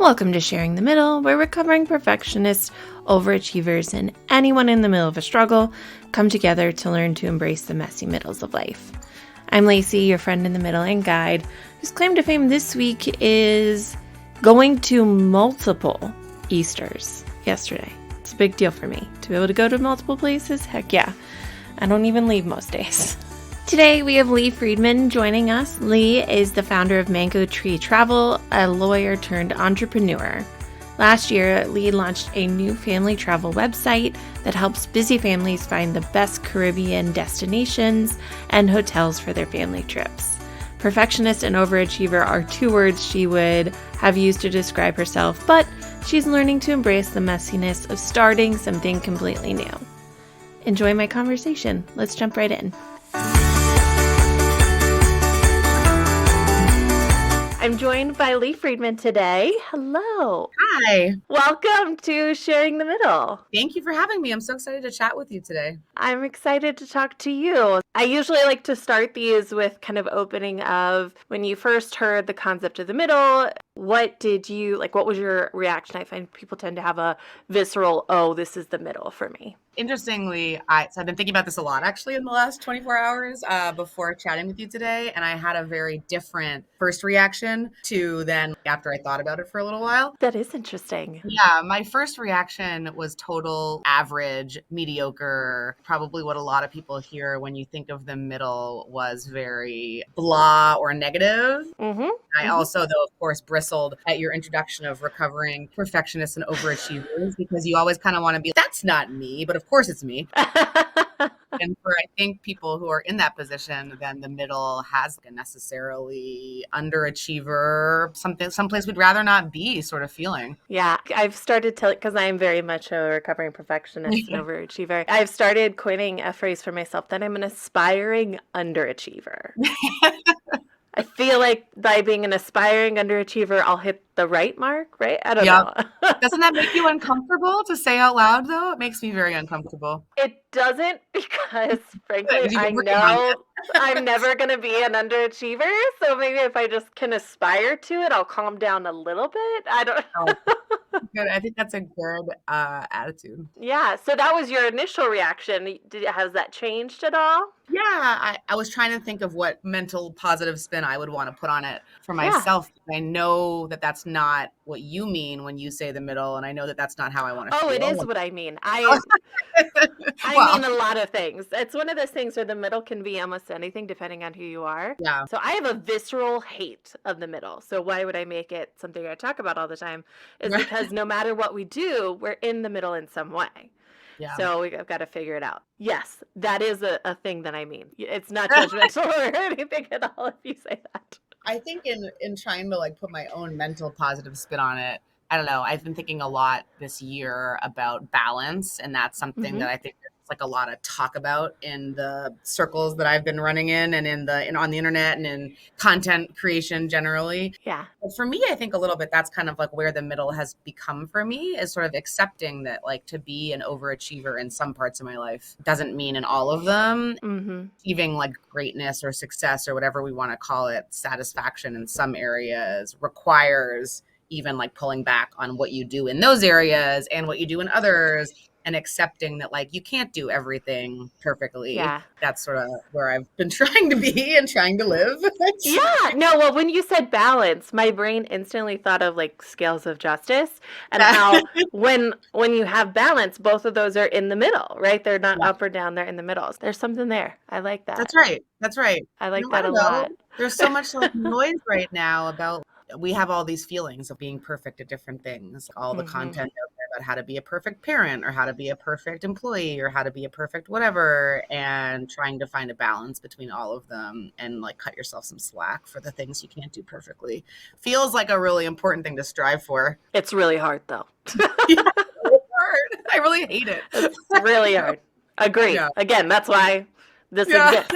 Welcome to Sharing the Middle, where recovering perfectionists, overachievers, and anyone in the middle of a struggle come together to learn to embrace the messy middles of life. I'm Lacey, your friend in the middle and guide, whose claim to fame this week is going to multiple Easters yesterday. It's a big deal for me to be able to go to multiple places. Heck yeah. I don't even leave most days. Today, we have Lee Friedman joining us. Lee is the founder of Mango Tree Travel, a lawyer turned entrepreneur. Last year, Lee launched a new family travel website that helps busy families find the best Caribbean destinations and hotels for their family trips. Perfectionist and overachiever are two words she would have used to describe herself, but she's learning to embrace the messiness of starting something completely new. Enjoy my conversation. Let's jump right in. I'm joined by Lee Friedman today. Hello. Hi. Welcome to Sharing the Middle. Thank you for having me. I'm so excited to chat with you today. I'm excited to talk to you. I usually like to start these with kind of opening of when you first heard the concept of the middle. What was your reaction? I find people tend to have a visceral, oh, this is the middle for me. Interestingly, I've been thinking about this a lot actually in the last 24 hours before chatting with you today. And I had a very different first reaction to then after I thought about it for a little while. That is interesting. Yeah, my first reaction was total average, mediocre. Probably what a lot of people hear when you think of the middle was very blah or negative. I also, though, of course, bristled at your introduction of recovering perfectionists and overachievers because you always kind of want to be, that's not me, but of course it's me. And for, I think, people who are in that position, then the middle has a necessarily underachiever, someplace we'd rather not be sort of feeling. Yeah, I've started to, because I'm very much a recovering perfectionist and overachiever, I've started coining a phrase for myself that I'm an aspiring underachiever. I feel like by being an aspiring underachiever, I'll hit the right mark, right? I don't know. Doesn't that make you uncomfortable to say out loud, though? It makes me very uncomfortable. It doesn't because, frankly, I know I'm never going to be an underachiever. So maybe if I just can aspire to it, I'll calm down a little bit. I don't know. Good. I think that's a good attitude. Yeah. So that was your initial reaction. Has that changed at all? Yeah. I was trying to think of what mental positive spin I would want to put on it for myself. Yeah. I know that that's not what you mean when you say the middle, and I know that that's not how I want to feel. Oh, it is what I mean. I mean a lot of things. It's one of those things where the middle can be almost anything depending on who you are. Yeah. So I have a visceral hate of the middle. So why would I make it something I talk about all the time? Is because no matter what we do, we're in the middle in some way. Yeah. So we've got to figure it out. Yes, that is a thing that I mean. It's not judgmental or anything at all if you say that. I think in trying to put my own mental positive spin on it, I don't know. I've been thinking a lot this year about balance, and that's something that I think there's a lot of talk about in the circles that I've been running in and on the internet and in content creation generally. Yeah. But for me, I think a little bit that's kind of where the middle has become for me is sort of accepting that to be an overachiever in some parts of my life doesn't mean in all of them. Achieving greatness or success or whatever we want to call it, satisfaction in some areas requires even pulling back on what you do in those areas and what you do in others and accepting that you can't do everything perfectly. Yeah. That's sort of where I've been trying to be and trying to live. Yeah. No, well, when you said balance, my brain instantly thought of scales of justice and how when you have balance, both of those are in the middle, right? They're not up or down, they're in the middle. There's something there. I like that. That's right. That's right. I like that a lot. There's so much noise right now about we have all these feelings of being perfect at different things, all the content out there about how to be a perfect parent or how to be a perfect employee or how to be a perfect whatever, and trying to find a balance between all of them and cut yourself some slack for the things you can't do perfectly feels like a really important thing to strive for. It's really hard though. Yeah, it's really hard. I really hate it. It's really hard. Agree. Yeah. Again, that's why this exists.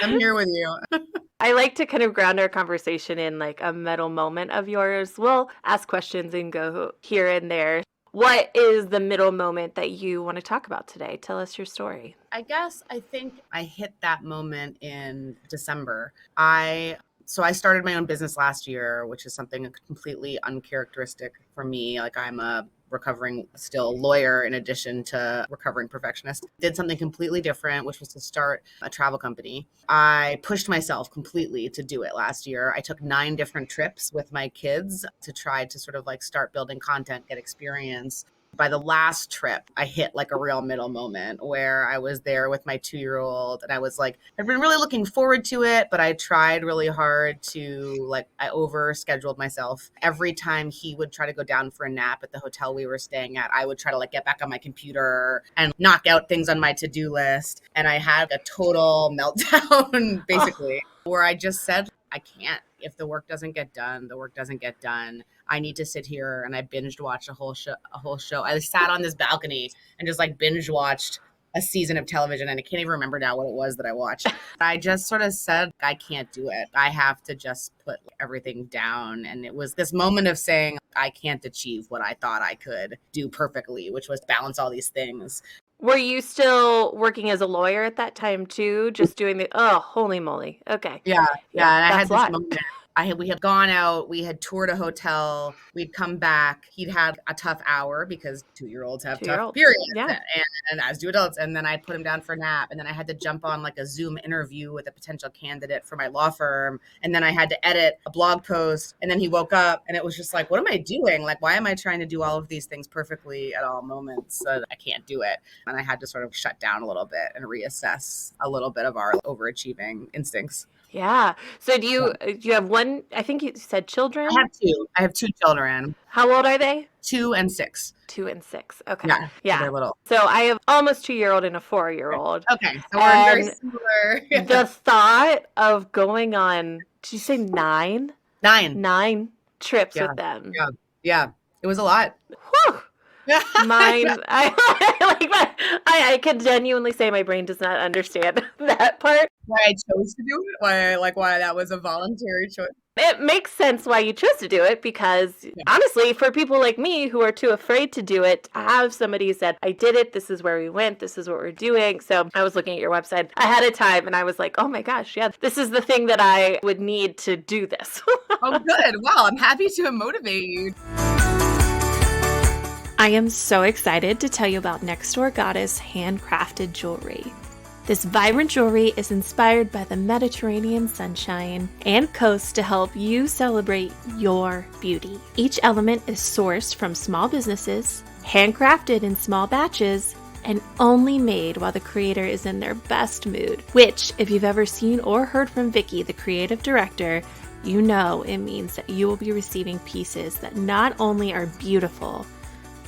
I'm here with you. I like to kind of ground our conversation in a middle moment of yours. We'll ask questions and go here and there. What is the middle moment that you want to talk about today? Tell us your story. I guess I think I hit that moment in December. I So I started my own business last year, which is something completely uncharacteristic for me. Like, I'm a recovering still lawyer in addition to recovering perfectionist. Did something completely different, which was to start a travel company. I pushed myself completely to do it last year. I took 9 different trips with my kids to try to sort of like start building content, get experience. By the last trip, I hit like a real middle moment where I was there with my 2-year-old and I was like, I've been really looking forward to it, but I tried really hard to like, I over scheduled myself. Every time he would try to go down for a nap at the hotel we were staying at, I would try to like get back on my computer and knock out things on my to-do list. And I had a total meltdown basically, where I just said, I can't. If the work doesn't get done, the work doesn't get done. I need to sit here, and I binged watched a whole show. I sat on this balcony and just like binge watched a season of television, and I can't even remember now what it was that I watched. I just sort of said, I can't do it. I have to just put everything down. And it was this moment of saying, I can't achieve what I thought I could do perfectly, which was balance all these things. Were you still working as a lawyer at that time too? Just doing holy moly. Okay. Yeah. And I that's had a this lot. moment. We had gone out, we had toured a hotel, we'd come back. He'd had a tough hour because 2-year-olds have tough periods, and as do adults. And then I put him down for a nap, and then I had to jump on like a Zoom interview with a potential candidate for my law firm. And then I had to edit a blog post, and then he woke up, and it was just like, what am I doing? Like, why am I trying to do all of these things perfectly at all moments? I can't do it. And I had to sort of shut down a little bit and reassess a little bit of our overachieving instincts. Yeah. So do you have one, I think you said children? I have 2 children. How old are they? 2 and 6. 2 and 6. Okay. Yeah. They're little. So I have almost 2-year-old and a 4-year-old. Okay. So we're very similar. The thought of going on, did you say 9? 9 trips with them. Yeah. It was a lot. Whew. Mine, I can genuinely say my brain does not understand that part. Why I chose to do it? Why that was a voluntary choice. It makes sense why you chose to do it because honestly, for people like me who are too afraid to do it, to have somebody who said, I did it, this is where we went, this is what we're doing. So I was looking at your website ahead of time and I was like, oh my gosh, yeah, this is the thing that I would need to do this. Oh, good. Well, I'm happy to motivate you. I am so excited to tell you about Next Door Goddess handcrafted jewelry. This vibrant jewelry is inspired by the Mediterranean sunshine and coast to help you celebrate your beauty. Each element is sourced from small businesses, handcrafted in small batches, and only made while the creator is in their best mood, which, if you've ever seen or heard from Vicky, the creative director, you know it means that you will be receiving pieces that not only are beautiful,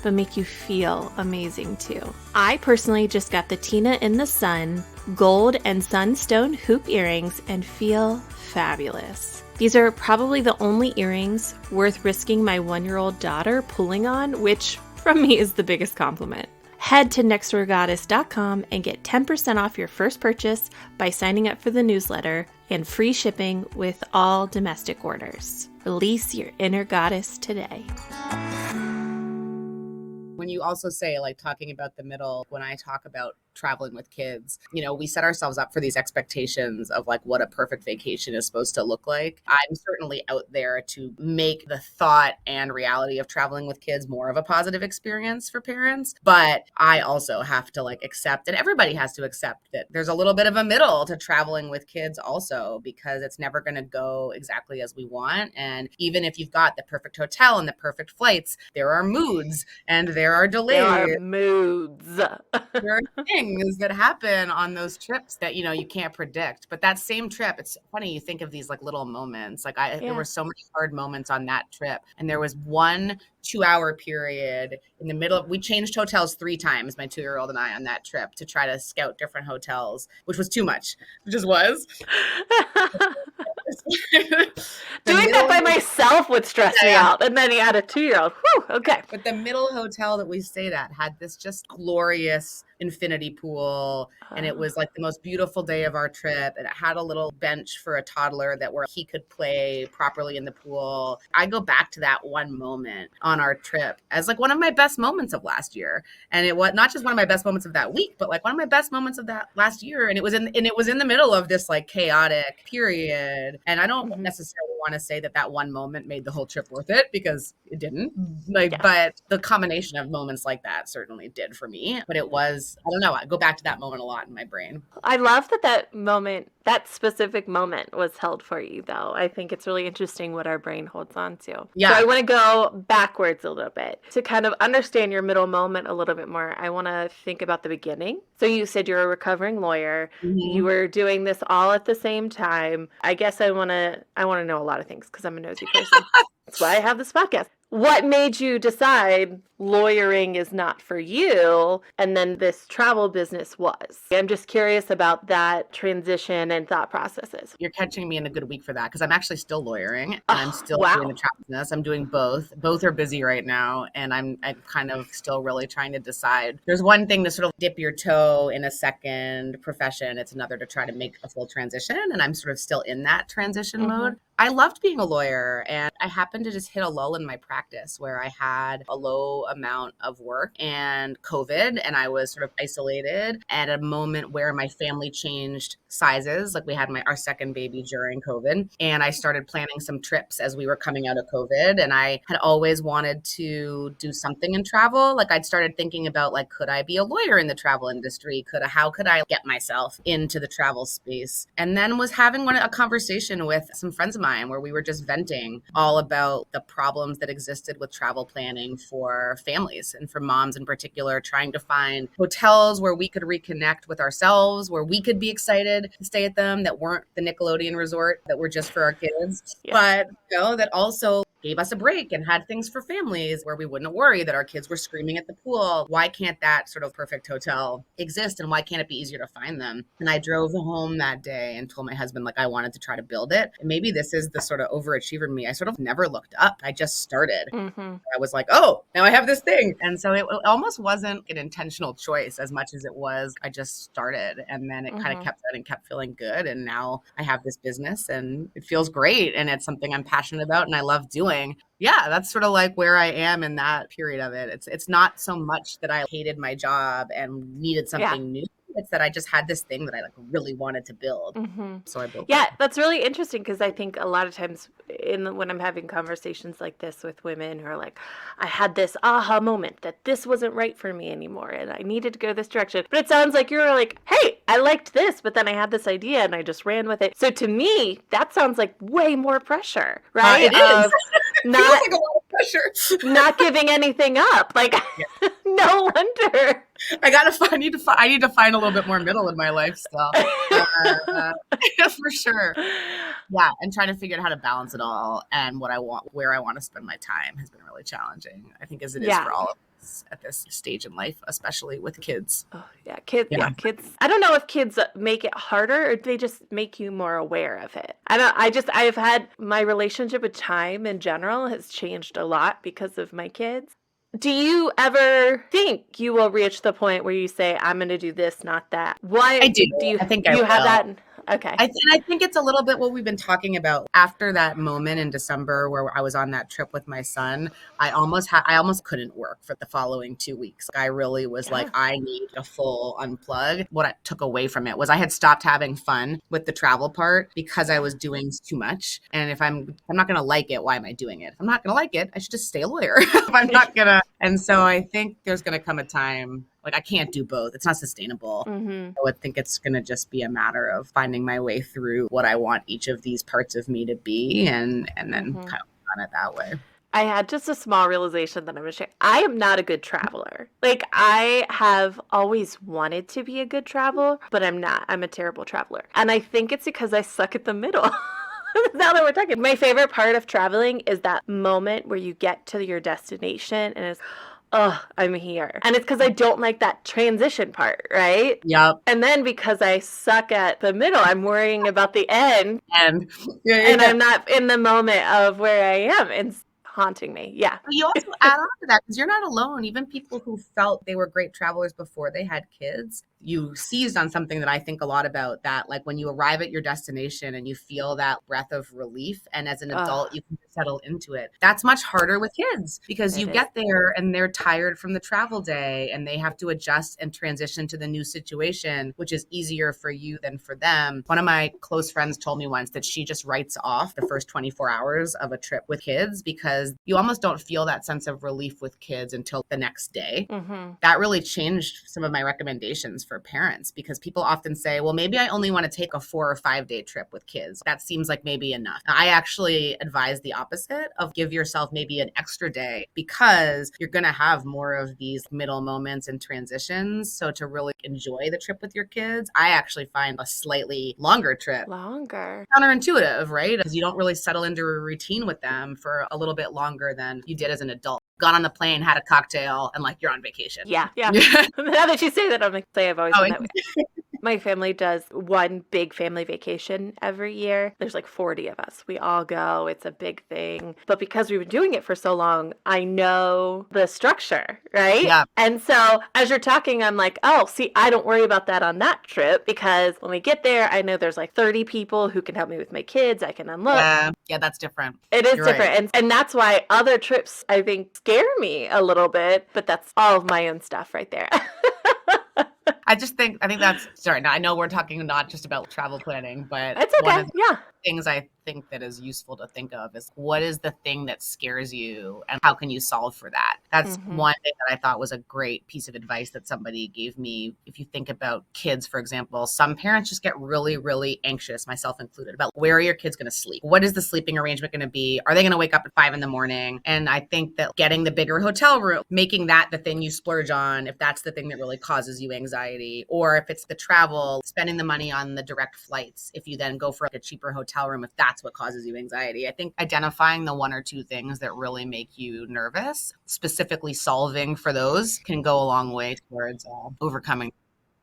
but make you feel amazing too. I personally just got the Tina in the Sun gold and sunstone hoop earrings and feel fabulous. These are probably the only earrings worth risking my 1-year-old daughter pulling on, which from me is the biggest compliment. Head to nextdoorgoddess.com and get 10% off your first purchase by signing up for the newsletter and free shipping with all domestic orders. Release your inner goddess today. When you also say, like, talking about the middle, when I talk about traveling with kids, we set ourselves up for these expectations of like what a perfect vacation is supposed to look like. I'm certainly out there to make the thought and reality of traveling with kids more of a positive experience for parents. But I also have to like accept, and everybody has to accept, that there's a little bit of a middle to traveling with kids also, because it's never going to go exactly as we want. And even if you've got the perfect hotel and the perfect flights, there are moods and there are delays. There are moods. There are things that happen on those trips that, you can't predict. But that same trip, it's funny, you think of these like little moments. Like there were so many hard moments on that trip. And there was one 2-hour period in the middle. We changed hotels 3 times, my 2-year-old and I, on that trip to try to scout different hotels, which was too much. It just was. Doing that by myself would stress me out. And then you had a 2-year-old. Whew, okay. But the middle hotel that we stayed at had this just glorious infinity pool. And it was like the most beautiful day of our trip. And it had a little bench for a toddler that where he could play properly in the pool. I go back to that one moment on our trip as like one of my best moments of last year. And it was not just one of my best moments of that week, but like one of my best moments of that last year. And it was in the middle of this like chaotic period. And I don't necessarily want to say that that one moment made the whole trip worth it, because it didn't. But the combination of moments like that certainly did for me. But it was, I don't know, I go back to that moment a lot in my brain. I love that moment, that specific moment was held for you, though. I think it's really interesting what our brain holds on to. Yeah. So I want to go backwards a little bit to kind of understand your middle moment a little bit more. I want to think about the beginning. So you said you're a recovering lawyer. You were doing this all at the same time. I guess I want to know a lot of things because I'm a nosy person. That's why I have this podcast. What made you decide lawyering is not for you, and then this travel business was? I'm just curious about that transition and thought processes. You're catching me in a good week for that, because I'm actually still lawyering and I'm still doing the travel business. I'm doing both. Both are busy right now, and I'm kind of still really trying to decide. There's one thing to sort of dip your toe in a second profession. It's another to try to make a full transition, and I'm sort of still in that transition mode. I loved being a lawyer, and I happened to just hit a lull in my practice where I had a low amount of work and COVID, and I was sort of isolated at a moment where my family changed sizes. Like we had our second baby during COVID, and I started planning some trips as we were coming out of COVID. And I had always wanted to do something in travel. Like I'd started thinking about like, could I be a lawyer in the travel industry? How could I get myself into the travel space? And then was having a conversation with some friends of mine where we were just venting all about the problems that existed with travel planning for families and for moms in particular, trying to find hotels where we could reconnect with ourselves, where we could be excited to stay at them, that weren't the Nickelodeon resort that were just for our kids, but that also gave us a break and had things for families where we wouldn't worry that our kids were screaming at the pool. Why can't that sort of perfect hotel exist, and why can't it be easier to find them? And I drove home that day and told my husband, like, I wanted to try to build it. And maybe this is the sort of overachiever in me. I sort of never looked up. I just started. I was like, oh, now I have this thing. And so it almost wasn't an intentional choice as much as it was, I just started. And then it kind of kept feeling good. And now I have this business and it feels great. And it's something I'm passionate about and I love doing. Yeah, that's sort of like where I am in that period of it. It's not so much that I hated my job and needed something new. It's that I just had this thing that I like really wanted to build. So I built it. That's really interesting, because I think a lot of times when I'm having conversations like this with women who are like, I had this aha moment that this wasn't right for me anymore and I needed to go this direction. But it sounds like you're like, hey, I liked this, but then I had this idea and I just ran with it. So to me, that sounds like way more pressure, right? It is. It feels like a lot of pressure. Not giving anything up. Like, no wonder. I need to find a little bit more middle in my life still. For sure. Yeah. And trying to figure out how to balance it all and what I want, where I want to spend my time has been really challenging, I think, as it is for all of us at this stage in life, especially with kids. Oh, yeah. Kids. I don't know if kids make it harder or they just make you more aware of it. I've had my relationship with time in general has changed a lot because of my kids. Do you ever think you will reach the point where you say, I'm going to do this, not that? Why? I do. I think I will. Have that? Okay. I think it's a little bit what we've been talking about. After that moment in December where I was on that trip with my son, I almost couldn't work for the following 2 weeks. I really was like, I need a full unplug. What I took away from it was I had stopped having fun with the travel part because I was doing too much. And if I'm not going to like it, why am I doing it? If I'm not going to like it, I should just stay a lawyer. If I'm not going to. And so I think there's going to come a time, like I can't do both. It's not sustainable. I would think it's going to just be a matter of finding my way through what I want each of these parts of me to be and then kind of run it that way. I had just a small realization that I'm going to share. I am not a good traveler. Like, I have always wanted to be a good traveler, but I'm not. I'm a terrible traveler. And I think it's because I suck at the middle. Now that we're talking, my favorite part of traveling is that moment where you get to your destination and it's, oh, I'm here. And it's because I don't like that transition part, right? Yep. And then because I suck at the middle, I'm worrying about the end. And I'm not in the moment of where I am. And haunting me. Yeah. But you also add on to that because you're not alone. Even people who felt they were great travelers before they had kids, you seized on something that I think a lot about, that like when you arrive at your destination and you feel that breath of relief, and as an adult you can settle into it. That's much harder with kids because you get there and they're tired from the travel day and they have to adjust and transition to the new situation, which is easier for you than for them. One of my close friends told me once that she just writes off the first 24 hours of a trip with kids because you almost don't feel that sense of relief with kids until the next day. That really changed some of my recommendations for parents because people often say, well, maybe I only want to take a 4 or 5 day trip with kids. That seems like maybe enough. I actually advise the opposite of give yourself maybe an extra day because you're going to have more of these middle moments and transitions. So to really enjoy the trip with your kids, I actually find a slightly longer trip. Counterintuitive, right? Because you don't really settle into a routine with them for a little bit longer than you did as an adult. Got on the plane, had a cocktail, and like you're on vacation. Yeah. Now that you say that, I'm like, I've always been that way. My family does one big family vacation every year. There's like 40 of us. We all go. It's a big thing. But because we've been doing it for so long, I know the structure, right? Yeah. And so as you're talking, I'm like, oh, see, I don't worry about that on that trip because when we get there, I know there's like 30 people who can help me with my kids. I can unload. Yeah, that's different. It is different. Right. And that's why other trips, I think, scare me a little bit. But that's all of my own stuff right there. I think that's, sorry, now I know we're talking not just about travel planning, but it's okay. One of the things I think that is useful to think of is what is the thing that scares you and how can you solve for that? That's one thing that I thought was a great piece of advice that somebody gave me. If you think about kids, for example, some parents just get really, really anxious, myself included, about where are your kids going to sleep? What is the sleeping arrangement going to be? Are they going to wake up at 5 a.m? And I think that getting the bigger hotel room, making that the thing you splurge on, if that's the thing that really causes you anxiety, or if it's the travel, spending the money on the direct flights, if you then go for like a cheaper hotel room, if that's what causes you anxiety. I think identifying the 1 or 2 things that really make you nervous, specifically solving for those, can go a long way towards overcoming.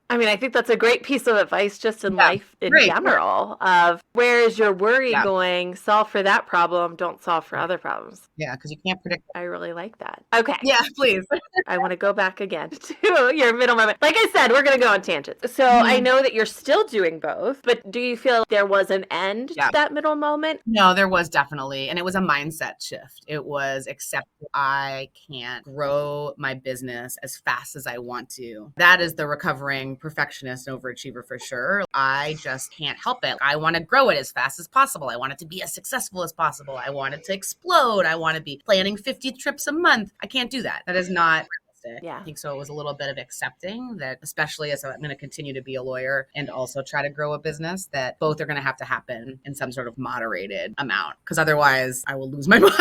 I mean, I think that's a great piece of advice just in life in general of where is your worry going? Solve for that problem. Don't solve for other problems. Yeah, because you can't predict. I really like that. Okay. Yeah, please. I want to go back again to your middle moment. Like I said, we're going to go on tangents. So I know that you're still doing both, but do you feel there was an end to that middle moment? No, there was definitely. And it was a mindset shift. It was accept I can't grow my business as fast as I want to. That is the recovering perfectionist and overachiever for sure. I just can't help it. I want to grow it as fast as possible. I want it to be as successful as possible. I want it to explode. I want to be planning 50 trips a month. I can't do that. That is not realistic. I think so. It was a little bit of accepting that, especially as I'm going to continue to be a lawyer and also try to grow a business, that both are going to have to happen in some sort of moderated amount, because otherwise I will lose my mind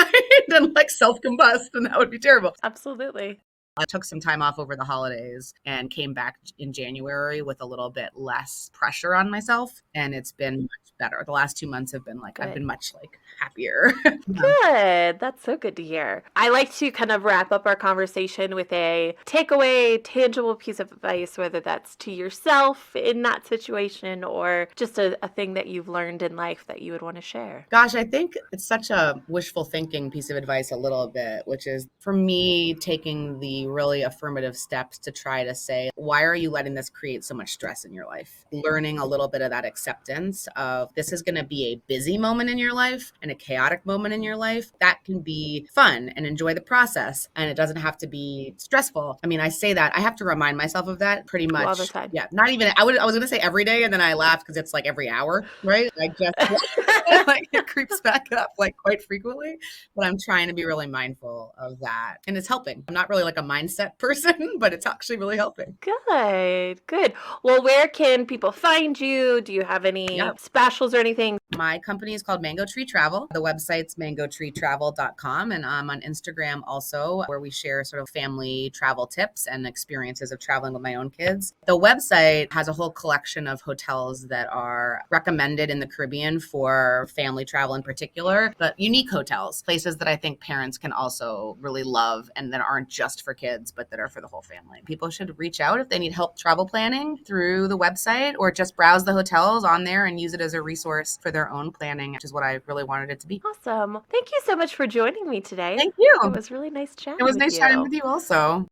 and like self-combust, and that would be terrible. Absolutely. I took some time off over the holidays and came back in January with a little bit less pressure on myself. And it's been much better. The last 2 months have been like, I've been much like happier. Good. That's so good to hear. I like to kind of wrap up our conversation with a takeaway, tangible piece of advice, whether that's to yourself in that situation or just a thing that you've learned in life that you would want to share. Gosh, I think it's such a wishful thinking piece of advice a little bit, which is for me taking the really affirmative steps to try to say, why are you letting this create so much stress in your life? Learning a little bit of that acceptance of this is going to be a busy moment in your life and a chaotic moment in your life. That can be fun and enjoy the process. And it doesn't have to be stressful. I mean, I say that I have to remind myself of that pretty much. All the time. Yeah. Not even, I was going to say every day. And then I laughed because it's like every hour, right? I just like it creeps back up like quite frequently, but I'm trying to be really mindful of that. And it's helping. I'm not really like a mindset person, but it's actually really helping. Good. Well, where can people find you? Do you have any specials or anything? My company is called Mango Tree Travel. The website's mangotreetravel.com. And I'm on Instagram also, where we share sort of family travel tips and experiences of traveling with my own kids. The website has a whole collection of hotels that are recommended in the Caribbean for family travel travel in particular, but unique hotels, places that I think parents can also really love and that aren't just for kids, but that are for the whole family. People should reach out if they need help travel planning through the website, or just browse the hotels on there and use it as a resource for their own planning, which is what I really wanted it to be. Awesome. Thank you so much for joining me today. Thank you. It was really nice It chatting was with nice chatting you. with you also.